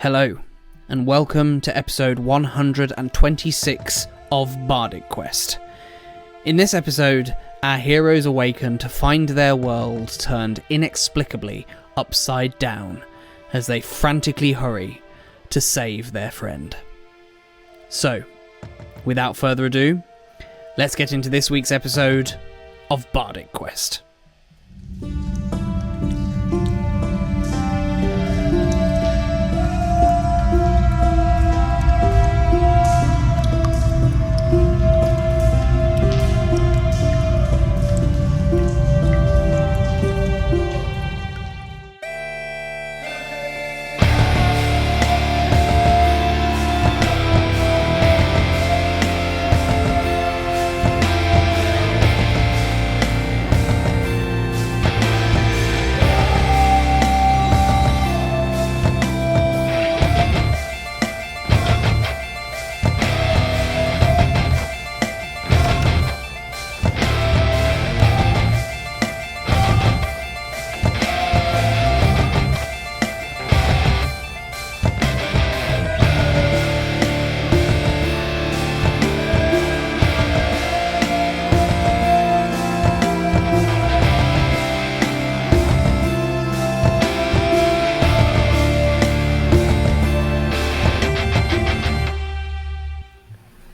Hello, and welcome to episode 126 of Bardic Quest. In this episode, our heroes awaken to find their world turned inexplicably upside down as they frantically hurry to save their friend. So, without further ado, let's get into this week's episode of Bardic Quest.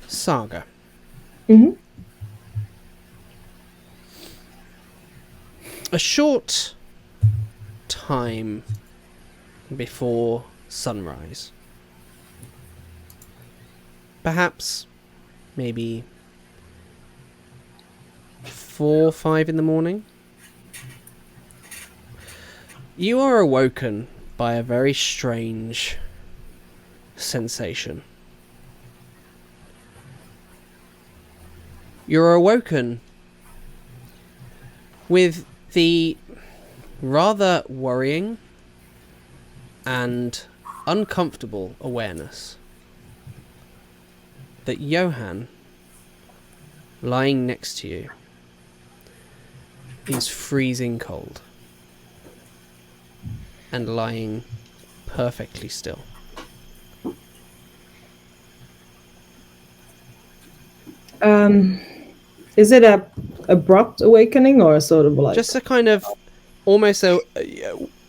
Saga. A short time before sunrise. Perhaps, maybe 4 or 5 in the morning. You are awoken by a very strange sensation. You're awoken with the rather worrying and uncomfortable awareness that Johann, lying next to you, is freezing cold and lying perfectly still. Is it a abrupt awakening or a sort of like... Just a kind of almost a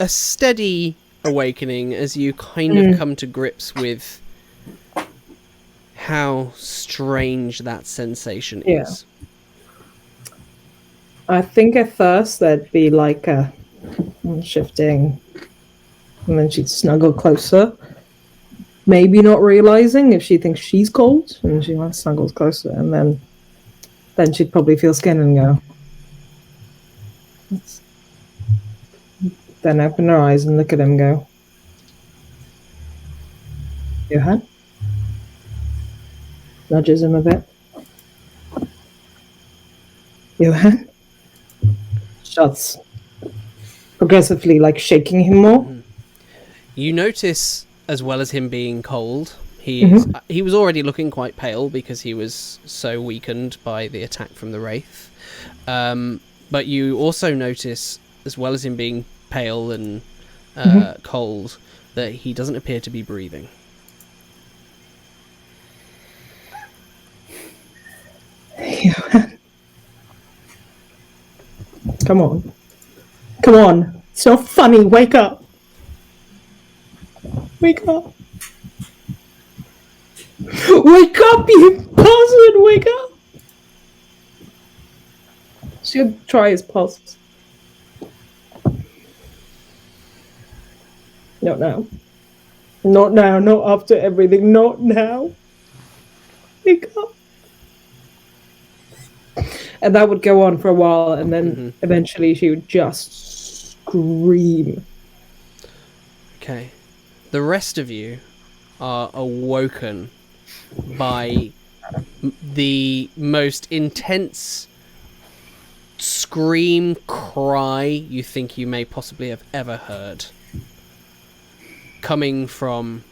steady awakening as you kind of come to grips with how strange that sensation is. I think at first there'd be like a shifting, and then she'd snuggle closer, maybe not realizing if she thinks she's cold, and she like snuggles closer, and then she'd probably feel skin and go. Then open her eyes and look at him and go, Johann? Nudges him a bit. Johann? Shuts. Progressively, like, shaking him more. You notice, as well as him being cold, he was already looking quite pale because he was so weakened by the attack from the Wraith. But you also notice, as well as him being pale and cold, that he doesn't appear to be breathing. Come on. Come on. It's not funny. Wake up. Wake up. Wake up, you bastard! Wake up! She'll try his pulse. Not now. Not now. Not after everything. Not now. Wake up. And that would go on for a while, and then eventually she would just scream. Okay. The rest of you are awoken by the most intense scream cry you think you may possibly have ever heard, coming from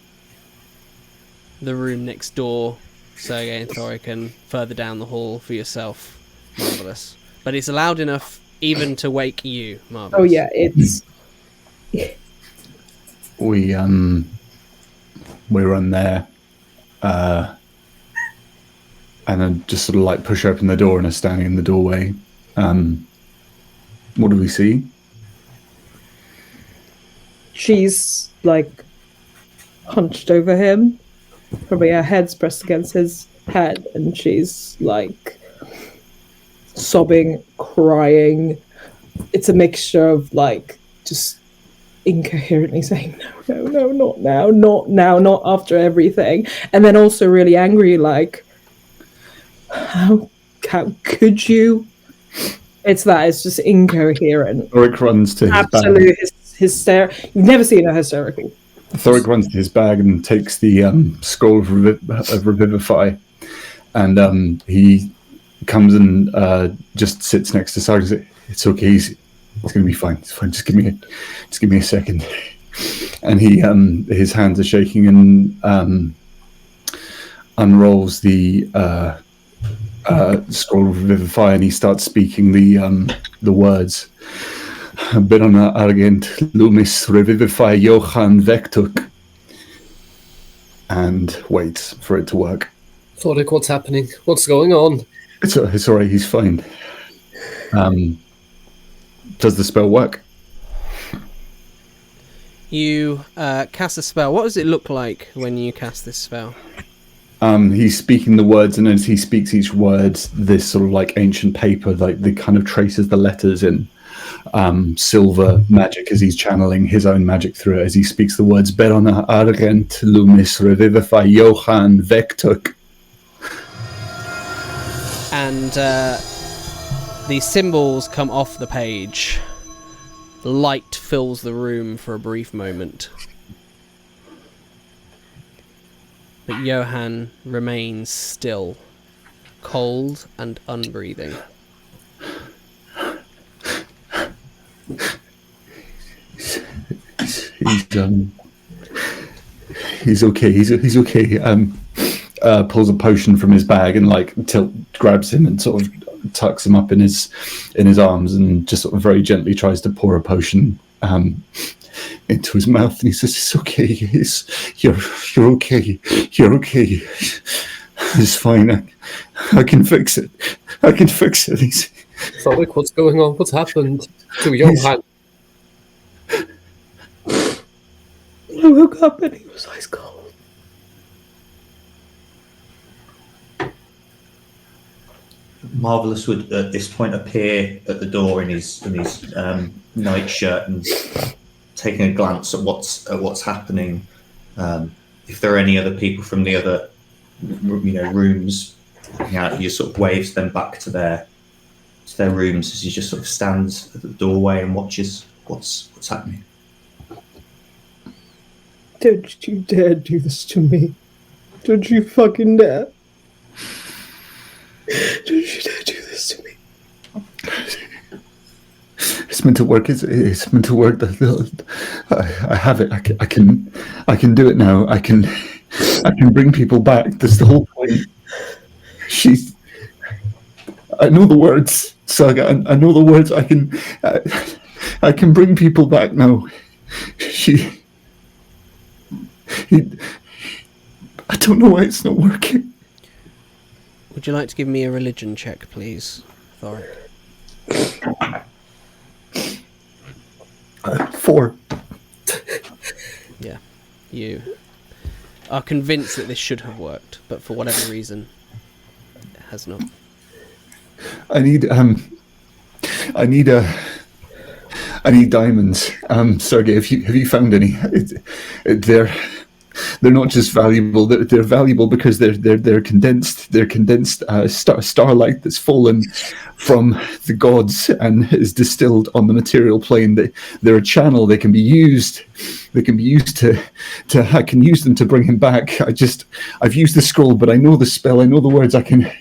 the room next door, Sergei and Thorik, and further down the hall for yourself, Marvellus. But it's loud enough even to wake you, Marvellus. Oh yeah, it's... We we run there, and then just sort of like push open the door and are standing in the doorway. What do we see? She's like hunched over him, probably her head's pressed against his head, and she's like sobbing, crying. It's a mixture of like just incoherently saying no, not now, not after everything, and then also really angry, like how could you? It's just incoherent. Thorik runs to his absolute hysterical. You've never seen a hysterical. Thorik runs to his bag and takes the scroll of Revivify, and he comes and just sits next to Saga and says, "It's okay. It's going to be fine. It's fine. Just give me a second." And he his hands are shaking and unrolls the scroll of Revivify, and he starts speaking the words. Berona argent lumis revivify Johann vectuk, and waits for it to work. Thorik, what's happening? What's going on? It's all right. He's fine. Does the spell work? You cast a spell. What does it look like when you cast this spell? He's speaking the words, and as he speaks each word, this sort of like ancient paper, like the kind of traces the letters in silver magic as he's channeling his own magic through it. As he speaks the words, Berona argent lumis revivify Johann vectuk. And these symbols come off the page. Light fills the room for a brief moment. But Johann remains still, cold and unbreathing. He's okay. He's okay. Pulls a potion from his bag and like grabs him and sort of tucks him up in his arms and just sort of very gently tries to pour a potion into his mouth, and he says, "It's okay. You're okay. You're okay. It's fine. I can fix it. I can fix it." Thorik, what's going on? What's happened to Johann? I woke up and he was ice cold. Marvellus would at this point appear at the door in his nightshirt and taking a glance at what's happening. If there are any other people from the other rooms, he sort of waves them back to their rooms as he just sort of stands at the doorway and watches what's happening. Don't you dare do this to me. Don't you fucking dare. Don't you dare do this to me. It's meant to work. It's meant to work. I have it. I can do it now. I can bring people back. That's the whole point. I know the words, Saga. I know the words. I can bring people back now. I don't know why it's not working. Would you like to give me a religion check, please, Thorik? 4. Yeah. You are convinced that this should have worked, but for whatever reason, it has not. I need diamonds. Sergei, have you found any? They're not just valuable. They're valuable because they're condensed. They're condensed starlight that's fallen from the gods and is distilled on the material plane. They're a channel. They can be used. They can be used to. I can use them to bring him back. I've used the scroll, but I know the spell. I know the words. I can.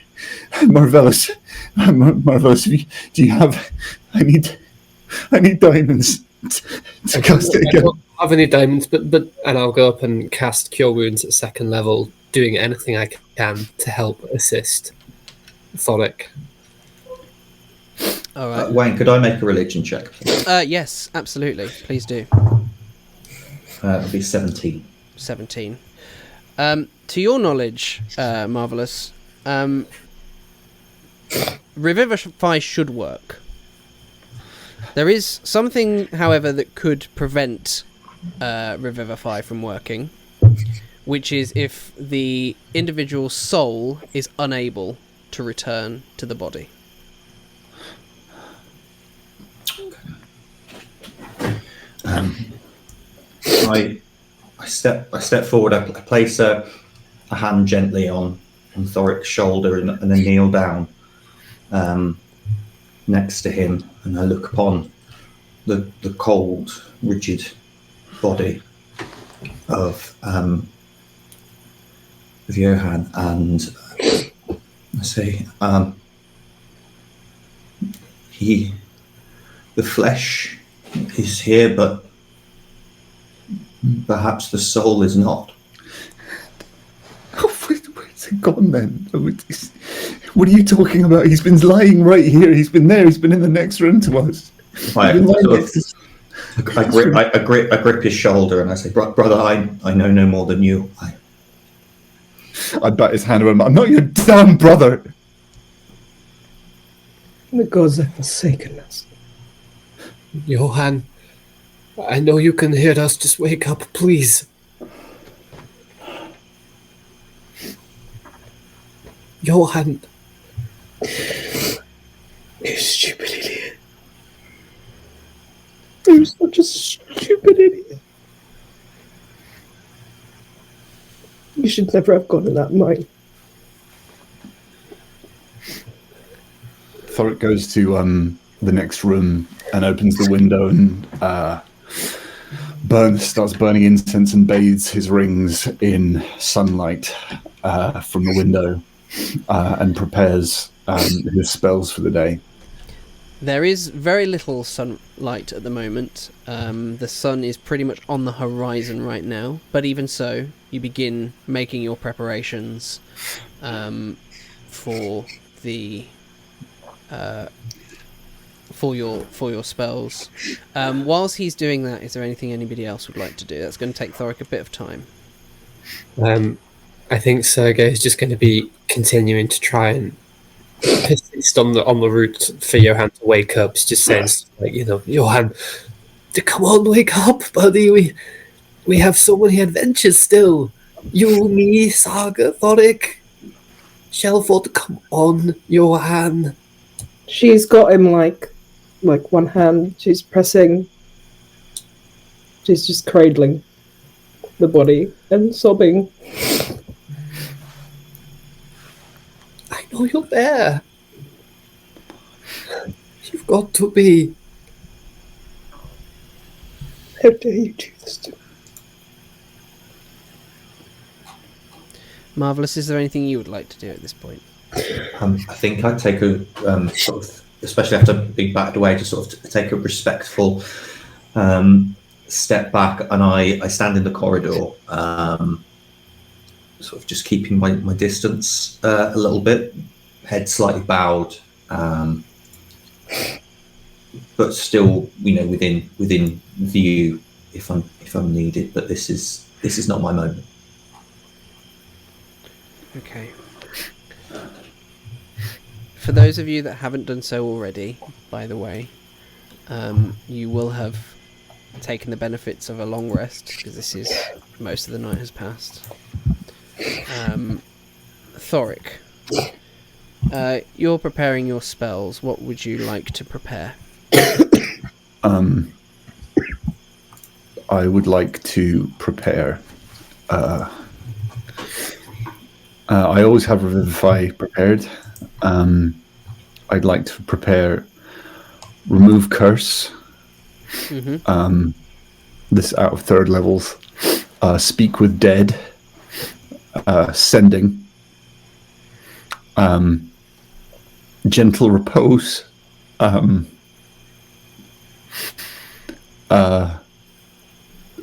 Marvellus. Do you have? I need diamonds to cast it again. I don't have any diamonds, but and I'll go up and cast Cure Wounds at 2nd level, doing anything I can to help assist Thorik. All right. Wayne, could I make a religion check? Yes, absolutely. Please do. It'll be 17. 17. To your knowledge, Marvellus, Revivify should work. There is something, however, that could prevent Revivify from working, which is if the individual soul is unable to return to the body. I step forward. I place a hand gently on Thorik's shoulder and then kneel down next to him, and I look upon the cold, rigid body of Johann, and I say, the flesh is here, but perhaps the soul is not. Oh, where's it gone then? What are you talking about? He's been lying right here. He's been there. He's been in the next room to us. I grip his shoulder and I say, brother, I know no more than you. I bat his hand around. I'm not your damn brother. The gods have forsaken us. Johann, I know you can hear us. Just wake up, please. Johann. You stupid idiot. You're such a stupid idiot. You should never have gone in that mine. Thorik goes to the next room and opens the window and starts burning incense and bathes his rings in sunlight from the window and prepares his spells for the day. There is very little sunlight at the moment. The sun is pretty much on the horizon right now, but even so, you begin making your preparations for the for your spells. Whilst he's doing that, is there anything anybody else would like to do? That's going to take Thorik a bit of time. I think Sergei is just going to be continuing to try and persist on the route for Johann to wake up. It's just saying, like, Johann, come on, wake up, buddy. We have so many adventures still. You, me, Saga, Thorik, Schalfort. Come on, Johann. She's got him like one hand. She's pressing. She's just cradling the body and sobbing. I know you're there. You've got to be. How dare you do this to me? Marvellus, is there anything you would like to do at this point? I think I'd take a sort of, especially after being backed away, to sort of take a respectful step back, and I stand in the corridor, sort of just keeping my distance a little bit, head slightly bowed, but still, within view if I'm needed. But this is not my moment. Okay. For those of you that haven't done so already, by the way, you will have taken the benefits of a long rest, because most of the night has passed. Thorik, you're preparing your spells. What would you like to prepare? I would like to prepare. I always have Revivify prepared. I'd like to prepare Remove Curse. Mm-hmm. This out of third levels. Speak with Dead. Sending. Gentle Repose.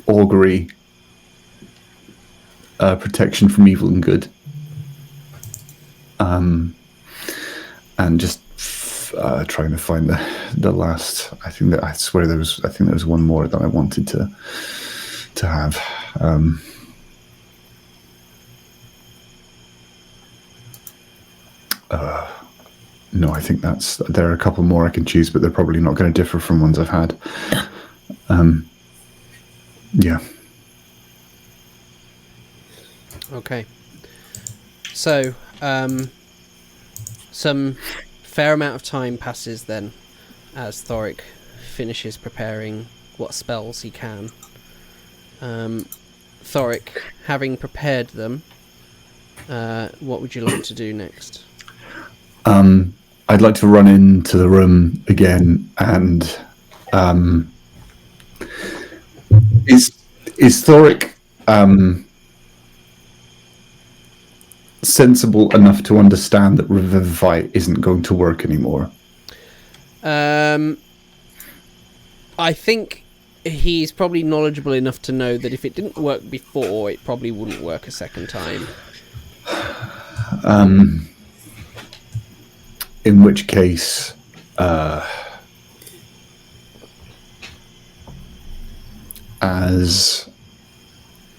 Augury. Protection from Evil and Good. And just trying to find the last. I think there was one more that I wanted to have. No, I think there are a couple more I can choose, but they're probably not going to differ from ones I've had. Yeah. Okay. So, some fair amount of time passes then as Thorik finishes preparing what spells he can. Thorik, having prepared them, what would you like to do next? I'd like to run into the room again and is Thorik sensible enough to understand that Revivify isn't going to work anymore? I think he's probably knowledgeable enough to know that if it didn't work before, it probably wouldn't work a second time. In which case, as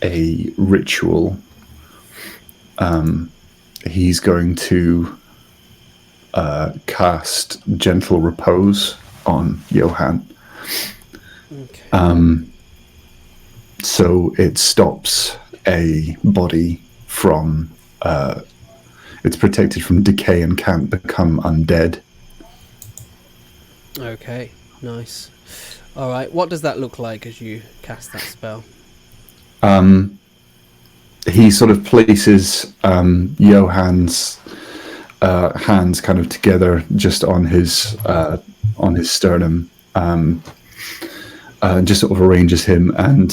a ritual, he's going to cast Gentle Repose on Johann. Okay. So it stops a body from... it's protected from decay and can't become undead. Okay, nice. Alright, what does that look like as you cast that spell? He sort of places Johann's hands kind of together just on his sternum, just sort of arranges him, and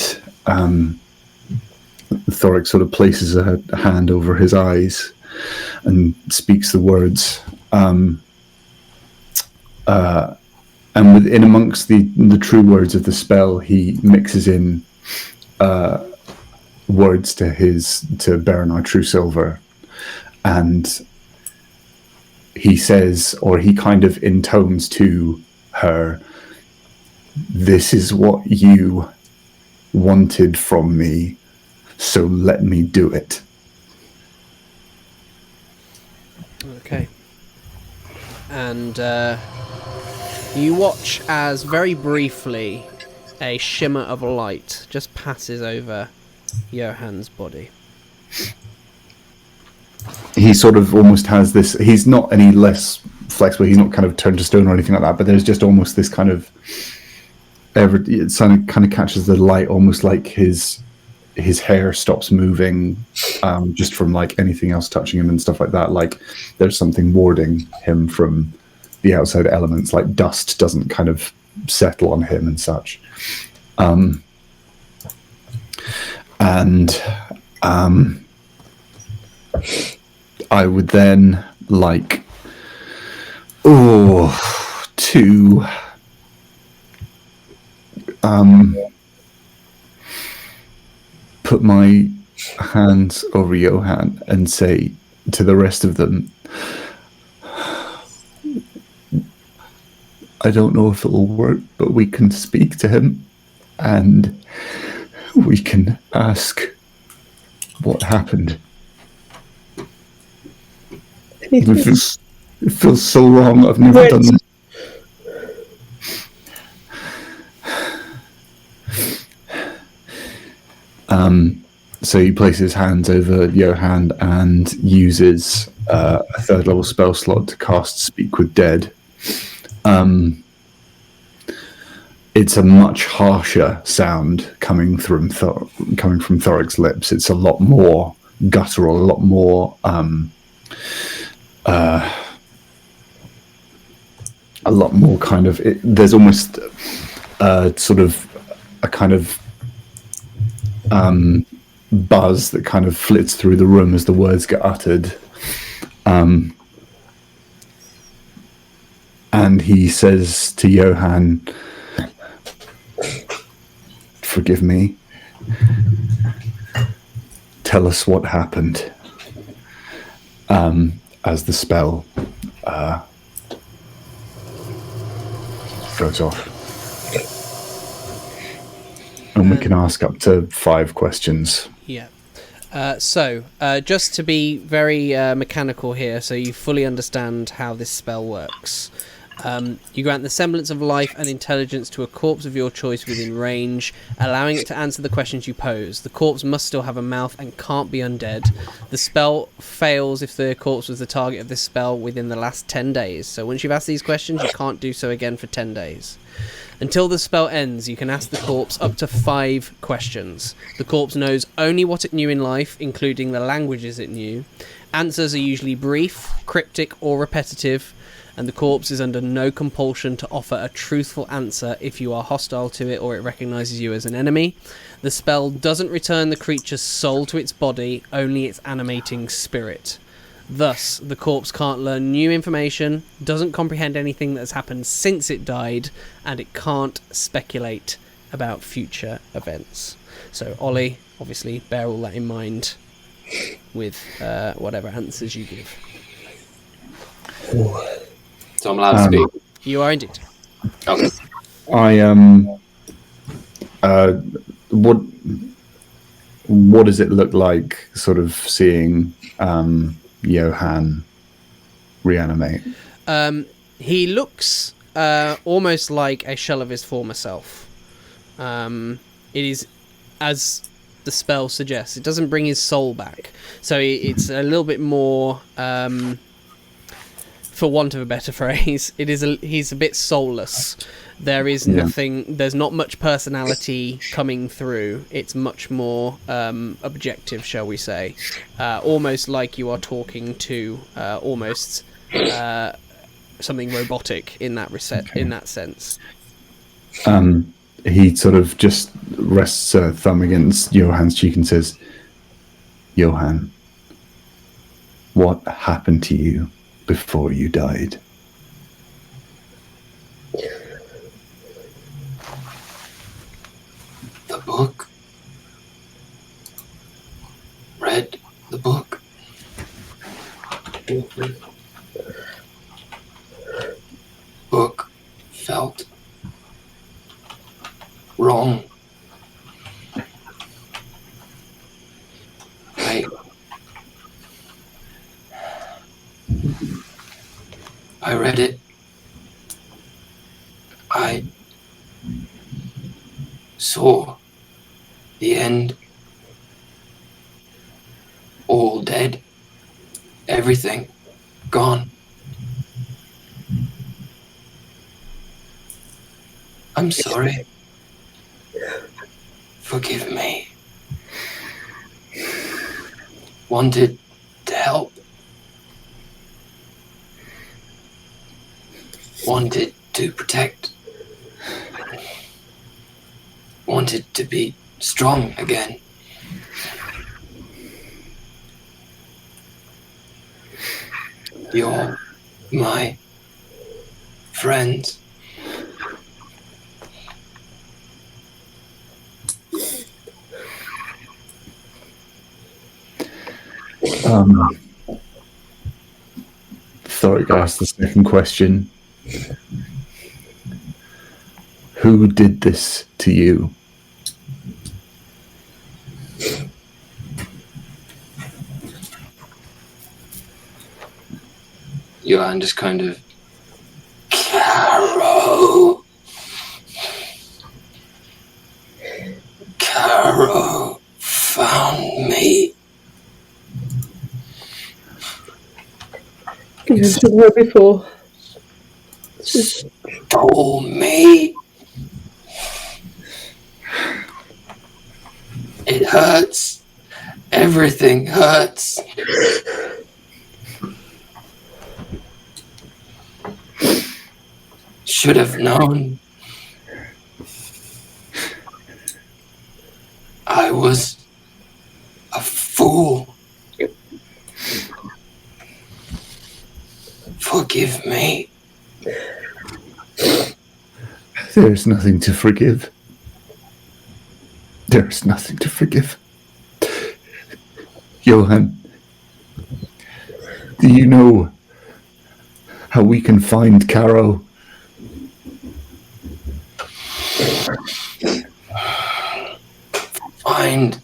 Thorik sort of places a hand over his eyes and speaks the words. And within amongst the true words of the spell, he mixes in words to Berenar True Silver, and he says, or he kind of intones to her, "This is what you wanted from me, so let me do it." Okay. And you watch as very briefly a shimmer of light just passes over Johann's body. He sort of almost has this, he's not any less flexible, he's not kind of turned to stone or anything like that, but there's just almost this kind of, it kind of catches the light, almost like his hair stops moving, just from like anything else touching him and stuff like that. Like there's something warding him from the outside elements, like dust doesn't kind of settle on him and such. I would then like to put my hands over Johann and say to the rest of them, I don't know if it will work, but we can speak to him and we can ask what happened. It feels so wrong. I've never done this. So he places his hands over Johann and uses a third level spell slot to cast Speak with Dead. It's a much harsher sound coming from Thorik's lips. It's a lot more guttural, a lot more kind of. There's almost sort of a kind of buzz that kind of flits through the room as the words get uttered. And he says to Johann, "Forgive me. Tell us what happened." As the spell goes off. And we can ask up to 5 questions. Yeah. Just to be very mechanical here, so you fully understand how this spell works. You grant the semblance of life and intelligence to a corpse of your choice within range, allowing it to answer the questions you pose. The corpse must still have a mouth and can't be undead. The spell fails if the corpse was the target of this spell within the last 10 days. So once you've asked these questions, you can't do so again for 10 days. Until the spell ends, you can ask the corpse up to 5 questions. The corpse knows only what it knew in life, including the languages it knew. Answers are usually brief, cryptic, or repetitive, and the corpse is under no compulsion to offer a truthful answer if you are hostile to it or it recognises you as an enemy. The spell doesn't return the creature's soul to its body, only its animating spirit. Thus, the corpse can't learn new information, doesn't comprehend anything that has happened since it died, and it can't speculate about future events. So, Ollie, obviously, bear all that in mind with whatever answers you give. So I'm allowed to speak. You are indeed. Okay. What does it look like, sort of seeing Johann reanimate? He looks almost like a shell of his former self. It is, as the spell suggests, it doesn't bring his soul back. So it's a little bit more, for want of a better phrase, he's a bit soulless. There is nothing, there's not much personality coming through. It's much more objective, shall we say. Almost like you are talking to almost something robotic in that in that sense. He sort of just rests a thumb against Johann's cheek and says, Johann, what happened to you before you died? The book. Read the book. Book felt wrong. I read it. I saw the end. All dead. Everything gone. I'm sorry. Forgive me. Wanted to help. Wanted to protect. Wanted to be strong again. You're my friends. Thorik asked the second question. Who did this to you? Johann just kind of... Caro found me. You've seen her before. Stole me. It hurts. Everything hurts. Should have known. I was a fool. Forgive me. There's nothing to forgive. There's nothing to forgive. Johann, do you know how we can find Caro? Find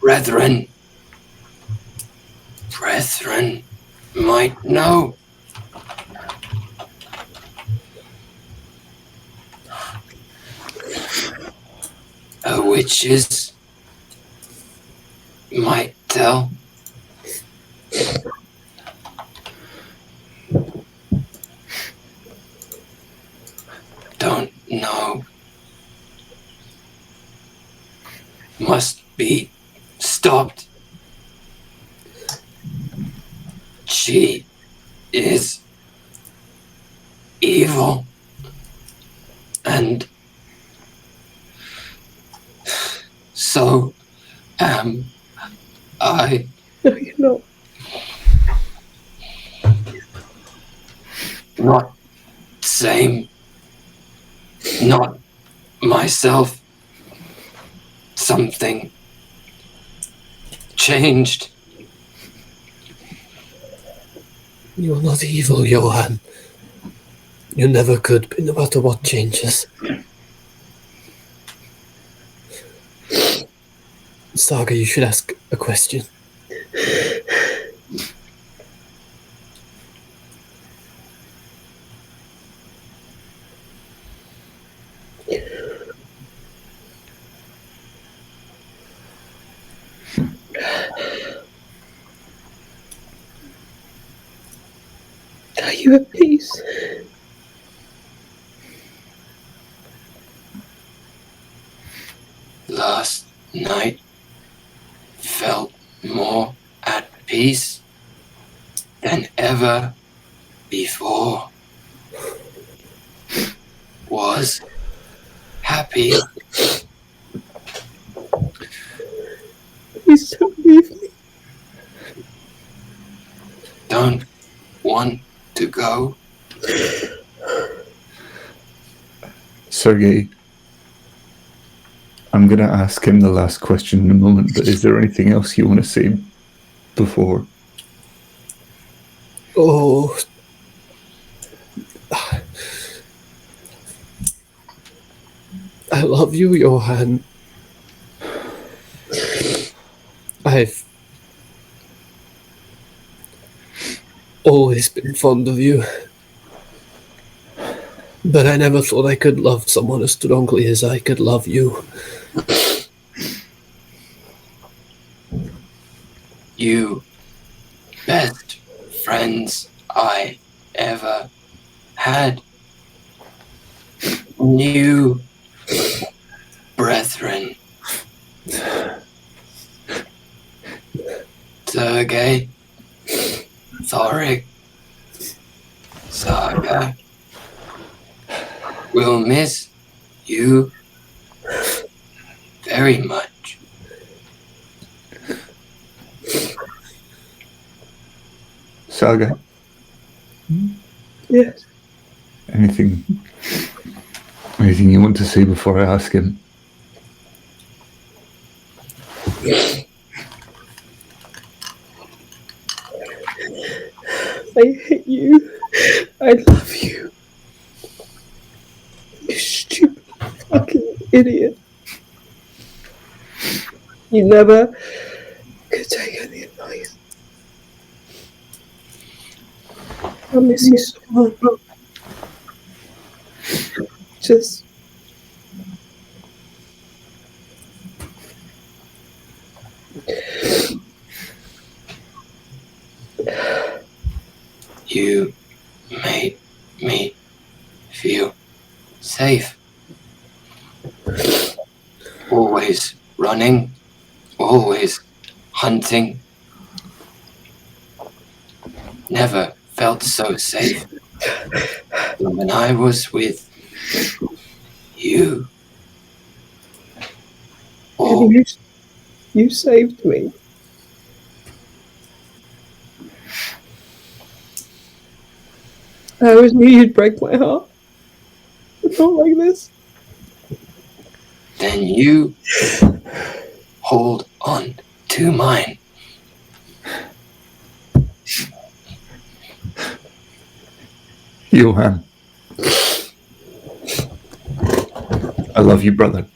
Red brethren might know. Witches might tell. Don't know. Must be stopped. She is evil. And so am I. No, you're not. Not same. Not myself. Something changed. You're not evil, Johann. You never could be, no matter what changes. Saga, you should ask a question. Are you at peace? Last night felt more at peace than ever before. Was happy. Please don't leave me. Don't want to go. Sergei, I'm going to ask him the last question in a moment, but is there anything else you want to say before? Oh. I love you, Johann. I've always been fond of you. But I never thought I could love someone as strongly as I could love you. You best friends I ever had. New brethren. Sergei, Thorik, Saga. Will miss you very much. Saga, Yes. anything you want to say before I ask him? I hate you. I love you. You stupid fucking idiot. You never could take any advice. I miss you so much. Just You made me feel safe. Always running, always hunting. Never felt so safe than when I was with you. Oh, and you saved me. I always knew you'd break my heart. But not like this. then you hold on to mine. Johann, I love you, brother.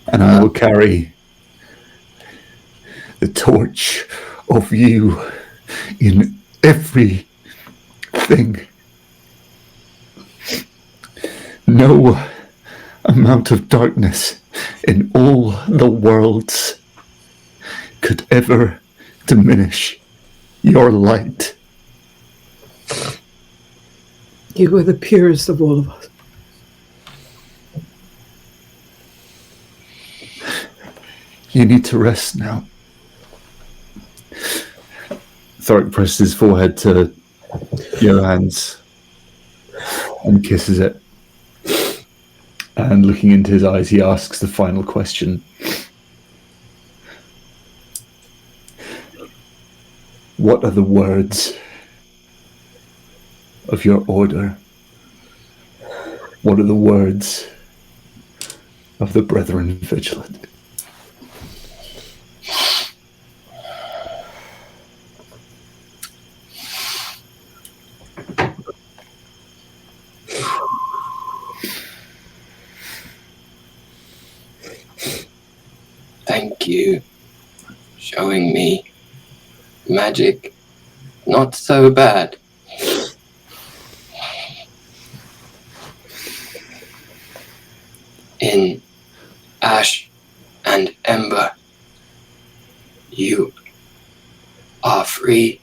And and I will carry the torch of you in everything. No amount of darkness in all the worlds could ever diminish your light. You are the purest of all of us. You need to rest now. Thorik presses his forehead to Johann's and kisses it. And looking into his eyes, he asks the final question. What are the words of your order? What are the words of the Brethren Vigilant? Thank you. Showing me magic not so bad. In ash and ember, you are free.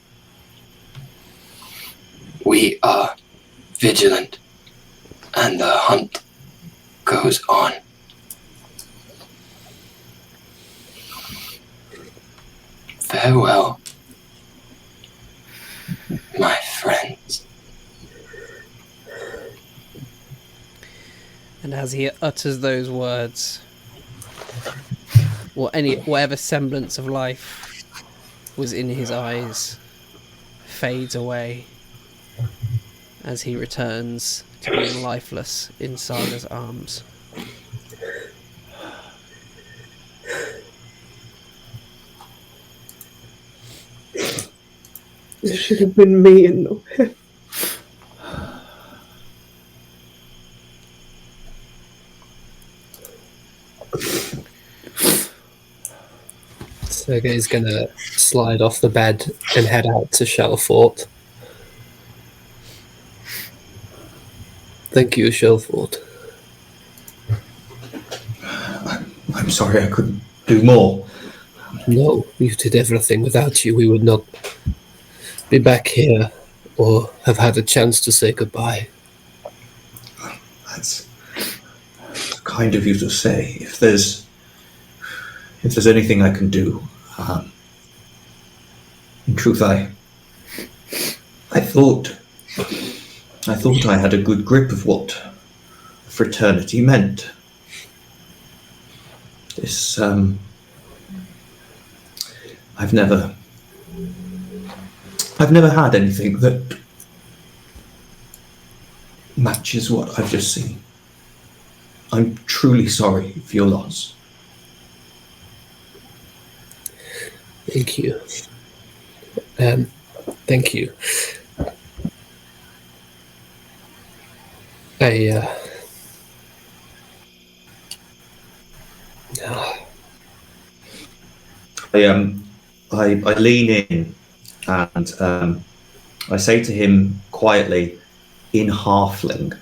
We are vigilant, and the hunt goes on. Farewell, my friends. And as he utters those words, whatever semblance of life was in his eyes fades away as he returns to being lifeless in Saga's arms. It should have been me and not him. Sergei's gonna slide off the bed and head out to Schalfort. Thank you, Schalfort. I'm sorry I couldn't do more. No, you did everything. Without you, we would not be back here or have had a chance to say goodbye. That's kind of you to say. If there's anything I can do, in truth, I thought I had a good grip of what fraternity meant. This, I've never had anything that matches what I've just seen. I'm truly sorry for your loss. Thank you. Thank you. I lean in and I say to him quietly in halfling,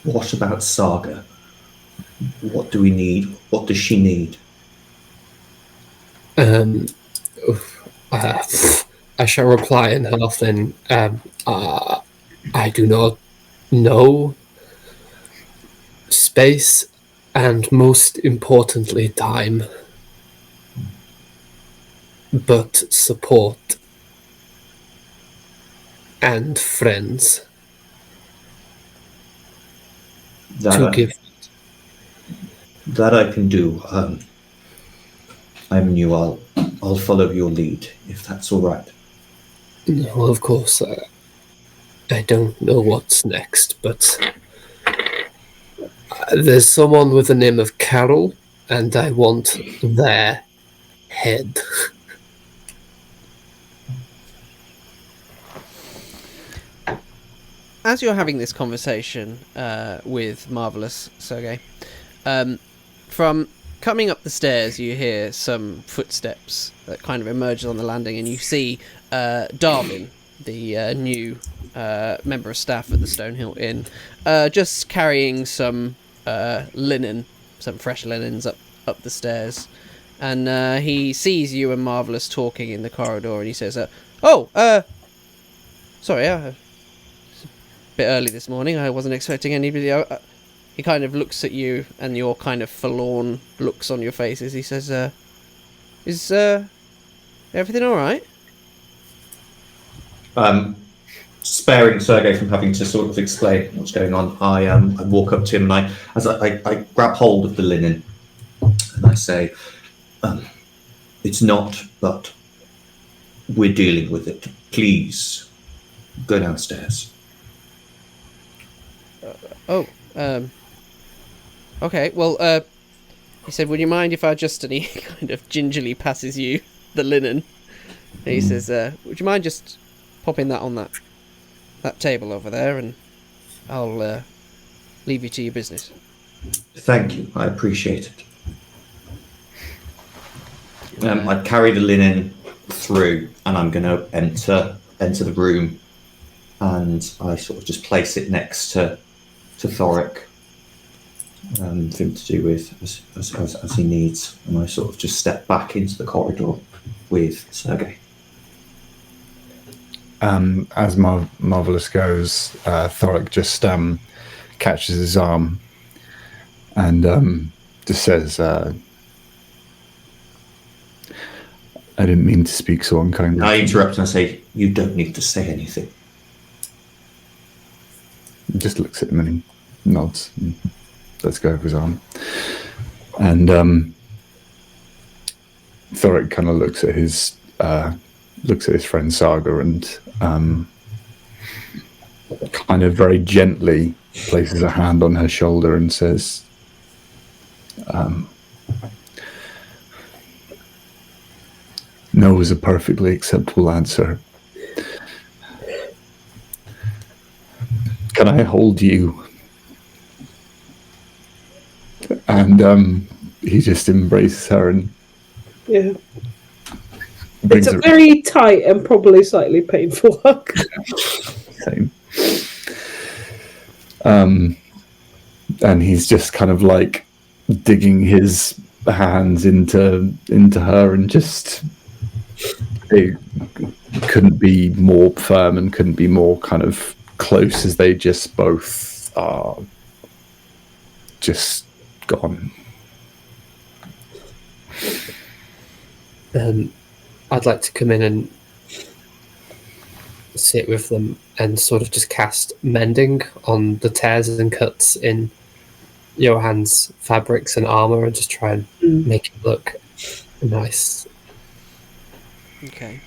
what about Saga? What do we need? What does she need? I shall reply in half then. I do not know. Space and most importantly time. But support and friends to give. That I can do. I'm new. I'll follow your lead if that's all right. Well, of course, I don't know what's next, but there's someone with the name of Carol, and I want their head. as you're having this conversation with Marvellus, Sergei, from coming up the stairs, you hear some footsteps that kind of emerge on the landing, and you see Darwin, the new member of staff at the Stonehill Inn, just carrying some linen, some fresh linens up the stairs. And he sees you and Marvellus talking in the corridor, and he says, sorry, it's a bit early this morning. I wasn't expecting anybody. He kind of looks at you, and your kind of forlorn looks on your faces. He says, is everything all right? Sparing Sergei from having to sort of explain what's going on, I walk up to him and I grab hold of the linen and I say, it's not, but we're dealing with it. Please go downstairs. Okay, well, he said, would you mind if I just, and he kind of gingerly passes you the linen. And he says, would you mind just popping that on that table over there, and I'll leave you to your business. Thank you, I appreciate it. I carry the linen through, and I'm going to enter the room, and I sort of just place it next to Thorik, thing to do with as he needs, and I sort of just step back into the corridor with Sergei. As Marvellus goes, Thorik just catches his arm and just says, I didn't mean to speak so unkindly. I interrupt and I say, you don't need to say anything. He just looks at him and he nods and lets go of his arm. And Thorik kind of looks at his friend Saga and kind of very gently places a hand on her shoulder and says, no is a perfectly acceptable answer. Can I hold you? And he just embraces her and yeah. It's a very tight and probably slightly painful hug. Same. And he's just kind of like digging his hands into her, and just they couldn't be more firm and couldn't be more kind of close, as they just both are just gone. I'd like to come in and sit with them and sort of just cast mending on the tears and cuts in Johann's fabrics and armor, and just try and make it look nice. Okay.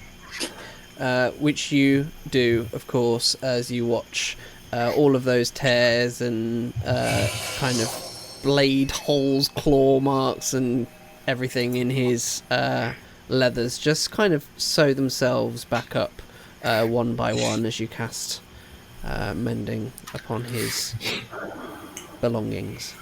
Which you do, of course, as you watch all of those tears and kind of blade holes, claw marks, and everything in his leathers just kind of sew themselves back up one by one as you cast mending upon his belongings.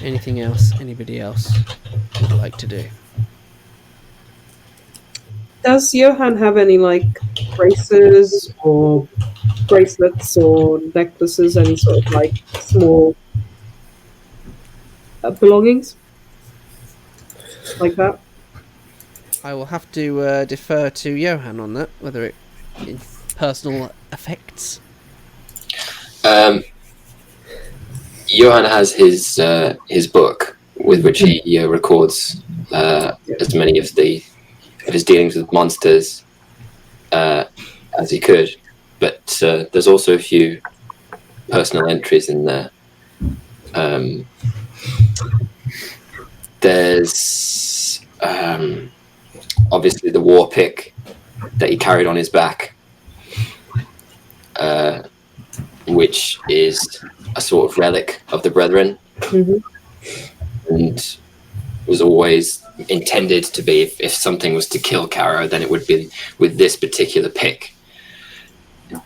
Anything else anybody else would like to do? Does Johann have any like braces or bracelets or necklaces, any sort of like small belongings like that? I will have to defer to Johann on that, whether it in personal effects. Johann has his book with which he records as many of his dealings with monsters as he could, but there's also a few personal entries in there. There's obviously the war pick that he carried on his back, which is a sort of relic of the Brethren. Mm-hmm. And was always intended to be. If something was to kill Caro, then it would be with this particular pick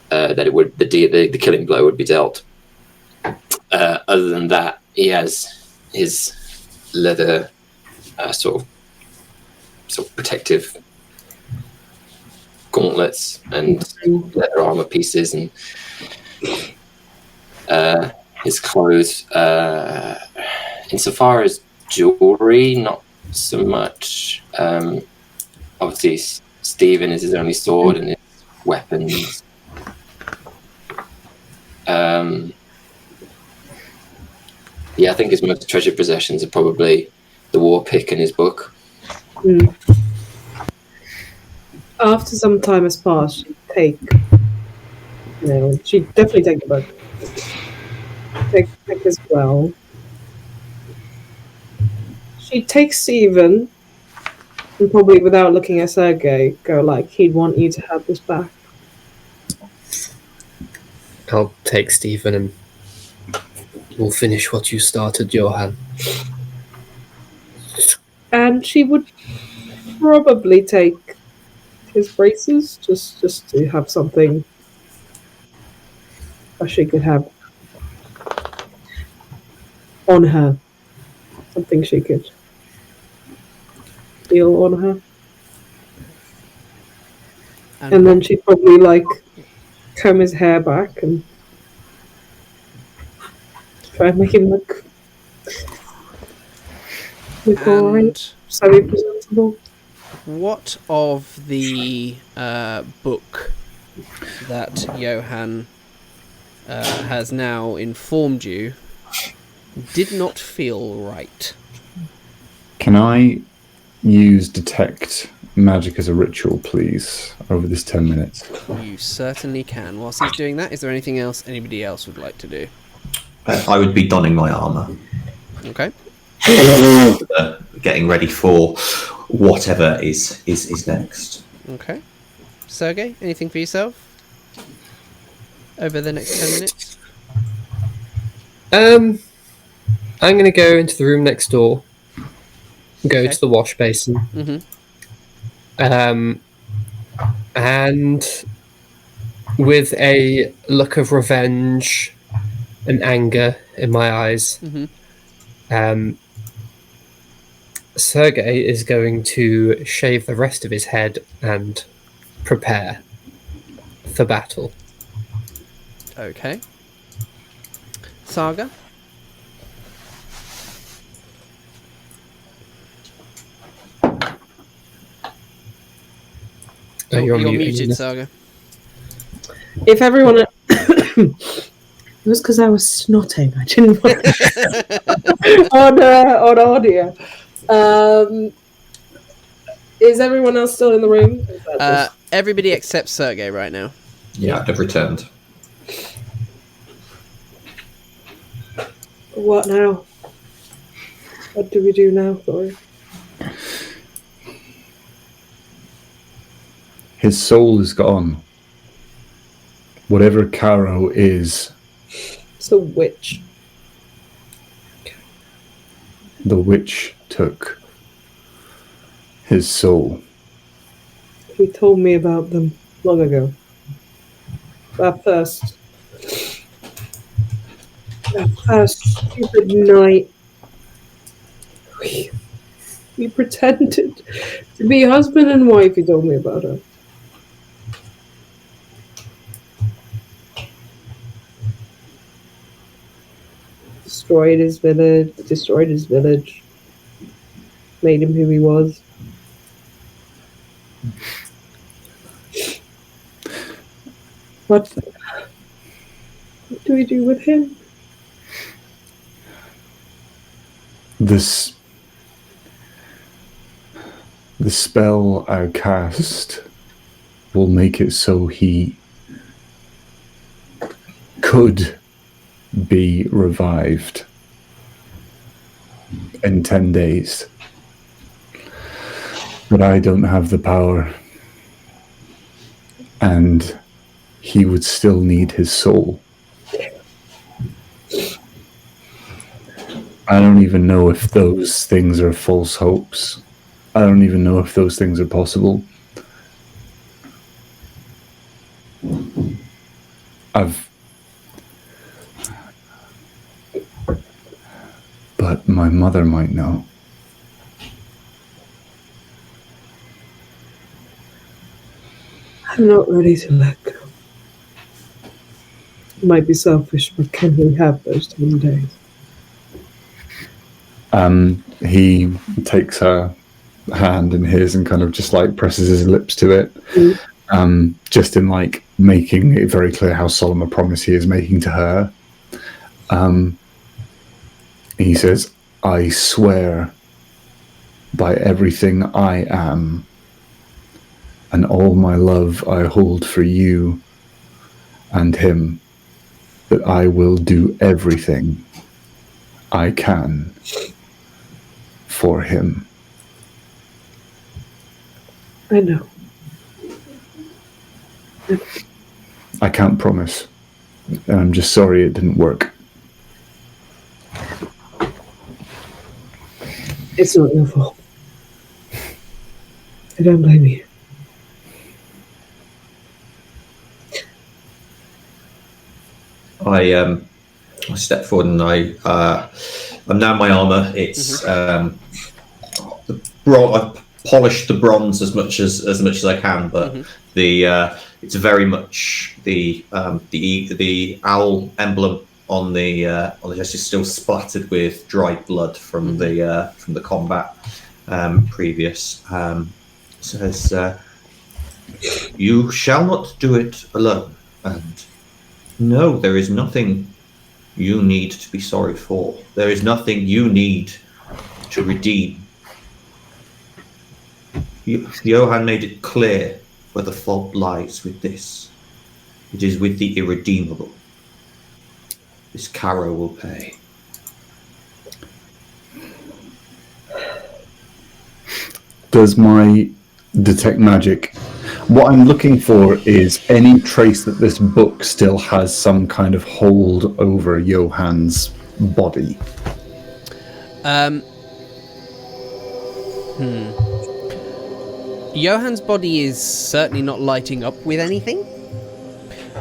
that it would the killing blow would be dealt. Other than that, he has his leather sort of protective gauntlets and leather armor pieces, and his clothes. Insofar as jewelry, not so much. Obviously, Stephen is his only sword and his weapons. Yeah, I think his most treasured possessions are probably the war pick and his book. Mm. After some time has passed, she'd definitely take the book. Take the pick as well. She'd take Stephen, and probably without looking at Sergei, go like, he'd want you to have this back. I'll take Stephen and we'll finish what you started, Johann. And she would probably take his braces, just to have something that she could have on her. Something she could feel on her. And then she'd probably like comb his hair back and try and make him look alright, semi-presentable. What of the book that Johann has now informed you did not feel right? Can I use detect magic as a ritual, please, over this 10 minutes? You certainly can. Whilst he's doing that, is there anything else anybody else would like to do? I would be donning my armour. Okay. Getting ready for whatever is next. Okay. Sergei, anything for yourself over the next 10 minutes? I'm going to go into the room next door, go to the wash basin, and with a look of revenge and anger in my eyes, Sergei is going to shave the rest of his head and prepare for battle. Okay. Saga? You're muted, Saga. If everyone... It was because I was snotting. I didn't want on audio. Is everyone else still in the room? Everybody except Sergei right now. Yeah, I've returned. What now? What do we do now, Thorik? His soul is gone. Whatever Caro is... It's a witch. The witch took his soul. He told me about them long ago. That first stupid night. We pretended to be husband and wife. He told me about her. Destroyed his village, made him who he was. What do we do with him? The spell I cast will make it so he could be revived in 10 days. But I don't have the power. And he would still need his soul. I don't even know if those things are false hopes. I don't even know if those things are possible. But my mother might know. I'm not ready to let go. It might be selfish, but can we have those 10 days? He takes her hand in his and kind of just like presses his lips to it. Just in like making it very clear how solemn a promise he is making to her. He says, I swear by everything I am and all my love I hold for you and him, that I will do everything I can for him. I know. I can't promise. And I'm just sorry it didn't work. It's not your fault. I don't blame you. I step forward and I'm now my armor. It's I've polished the bronze as much as I can, but it's very much the owl emblem on the chest is still splattered with dried blood from the combat previous. Says, you shall not do it alone, and no, there is nothing you need to be sorry for. There is nothing you need to redeem. Johann made it clear where the fault lies with this. It is with the irredeemable. This Caro will pay. Does my detect magic... What I'm looking for is any trace that this book still has some kind of hold over Johann's body. Johann's body is certainly not lighting up with anything.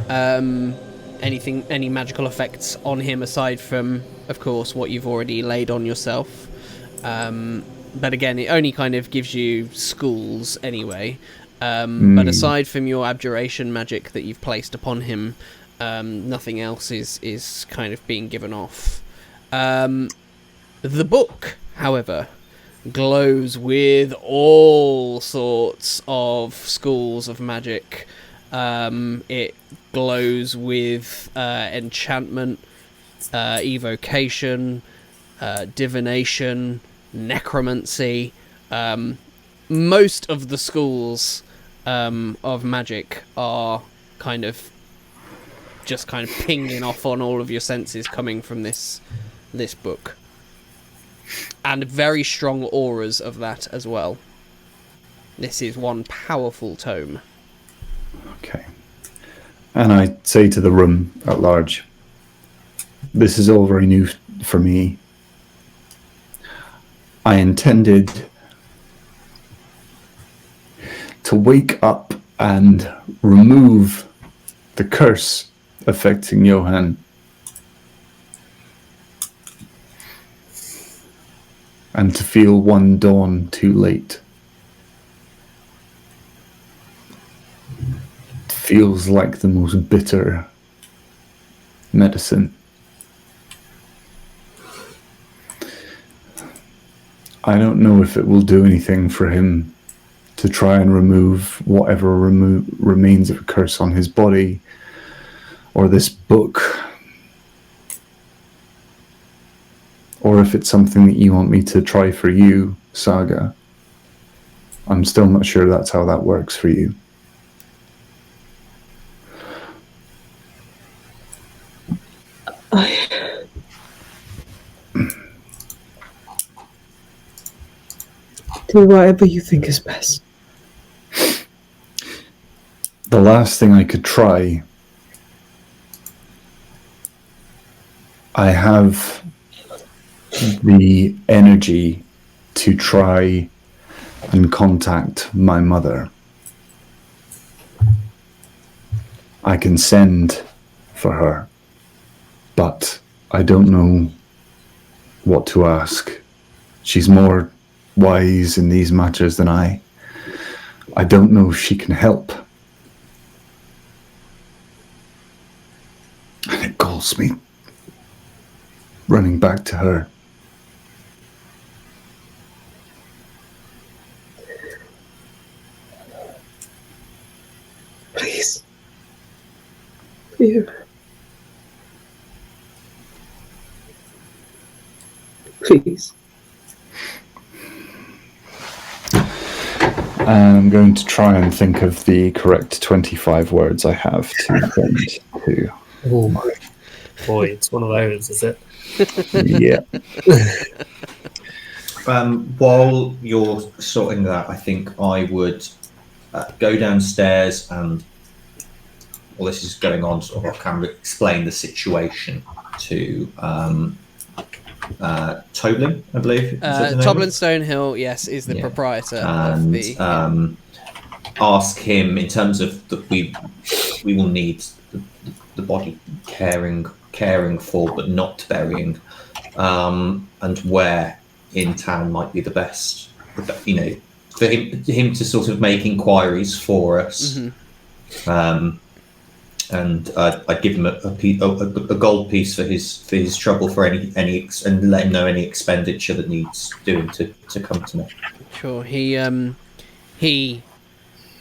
Any magical effects on him aside from, of course, what you've already laid on yourself. But again, it only kind of gives you schools anyway. But aside from your abjuration magic that you've placed upon him, nothing else is kind of being given off. The book, however, glows with all sorts of schools of magic. It glows with enchantment, evocation, divination, necromancy. Most of the schools of magic are kind of pinging off on all of your senses coming from this book. And very strong auras of that as well. This is one powerful tome. Okay. And I say to the room at large, this is all very new for me. I intended to wake up and remove the curse affecting Johann. And to feel one dawn too late. It feels like the most bitter medicine. I don't know if it will do anything for him to try and remove whatever remains of a curse on his body or this book. Or if it's something that you want me to try for you, Saga. I'm still not sure that's how that works for you. Do whatever you think is best. The last thing I could try, I have the energy to try and contact my mother. I can send for her, but I don't know what to ask. She's more wise in these matters than I. I don't know if she can help. And it galls me running back to her. Please. For you. Please. And I'm going to try and think of the correct 25 words I have to send to. Oh boy, it's one of those, is it? Yeah. While you're sorting that, I think I would go downstairs and, while this is going on, sort of off camera, explain the situation to Toblin, I believe. Toblin Stonehill, yes, is the proprietor of the. Ask him in terms of we will need the body caring for, but not burying, and where in town might be the best, for him to sort of make inquiries for us. Mm-hmm. And I'd give him a gold piece for his trouble for any and let him know any expenditure that needs doing to come to me. Sure. He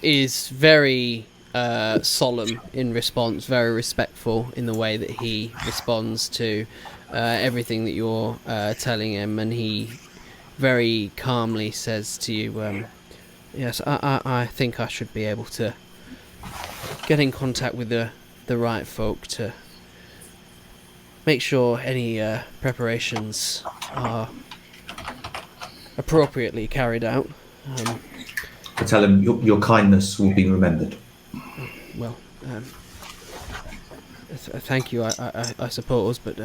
is very solemn in response, very respectful in the way that he responds to everything that you're telling him, and he very calmly says to you, yes, I think I should be able to get in contact with the right folk to make sure any preparations are appropriately carried out. I tell him your kindness will be remembered. Well, thank you, I suppose, but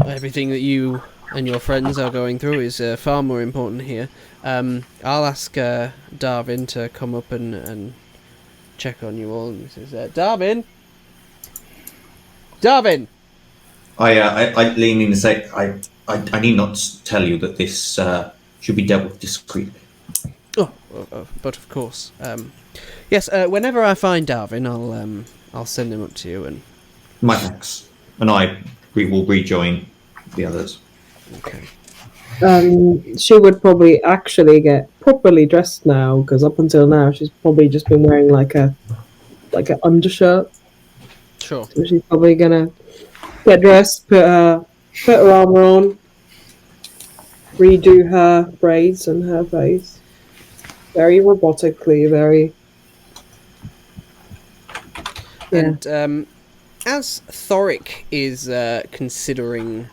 everything that you and your friends are going through is far more important here. I'll ask Darwin to come up and check on you all. And he says, Darwin! I lean in and say, I need not tell you that this should be dealt with discreetly. But of course. Yes, whenever I find Darwin, I'll send him up to you. And my thanks. And we will rejoin the others. Okay. She would probably actually get properly dressed now, because up until now she's probably just been wearing like an undershirt. Sure. So she's probably gonna get dressed, put her armor on, redo her braids and her face, very robotically, very. Yeah. And as Thorik is considering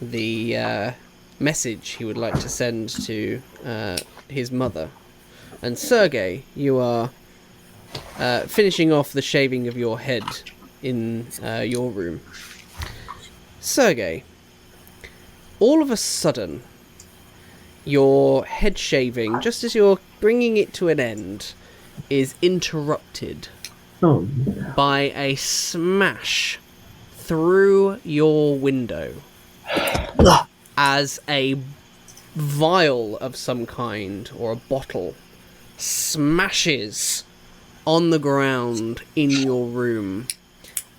the message he would like to send to his mother, and Sergei, you are finishing off the shaving of your head in your room. Sergei, all of a sudden, your head shaving, just as you're bringing it to an end, is interrupted by a smash through your window as a vial of some kind, or a bottle, smashes on the ground in your room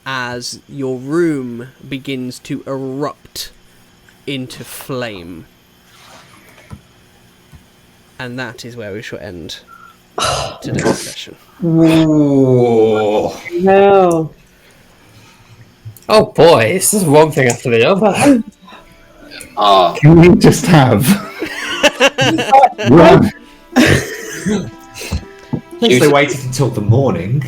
as your room begins to erupt into flame. And that is where we shall end today's session. Ooh. No. Oh boy, this is one thing after the other. Can we just have one? They waited until the morning.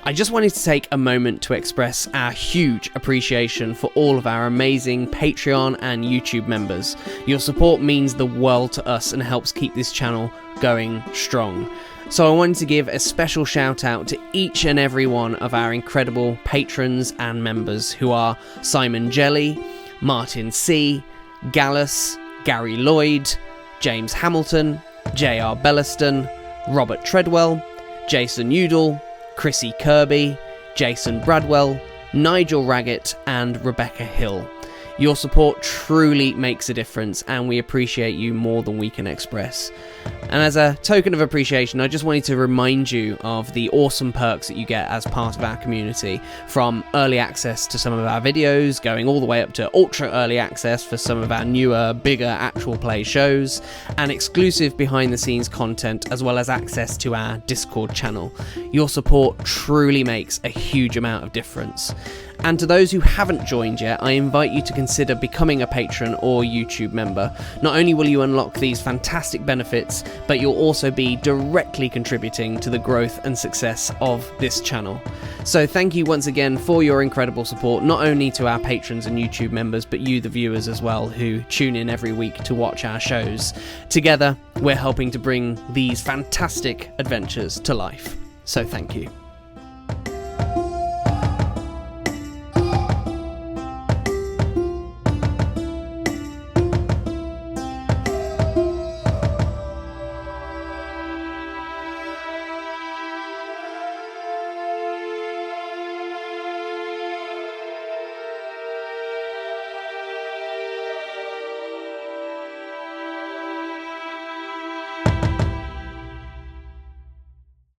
I just wanted to take a moment to express our huge appreciation for all of our amazing Patreon and YouTube members. Your support means the world to us and helps keep this channel going strong. So I wanted to give a special shout out to each and every one of our incredible patrons and members, who are Simon Jelly, Martin C, Gallus, Gary Lloyd, James Hamilton, J.R. Bellaston, Robert Treadwell, Jason Udall, Chrissy Kirby, Jason Bradwell, Nigel Raggett, and Rebecca Hill. Your support truly makes a difference, and we appreciate you more than we can express. And as a token of appreciation, I just wanted to remind you of the awesome perks that you get as part of our community, from early access to some of our videos, going all the way up to ultra early access for some of our newer, bigger actual play shows, and exclusive behind the scenes content, as well as access to our Discord channel. Your support truly makes a huge amount of difference. And to those who haven't joined yet, I invite you to consider becoming a patron or YouTube member. Not only will you unlock these fantastic benefits, but you'll also be directly contributing to the growth and success of this channel. So thank you once again for your incredible support, not only to our patrons and YouTube members, but you, the viewers as well, who tune in every week to watch our shows. Together, we're helping to bring these fantastic adventures to life. So thank you.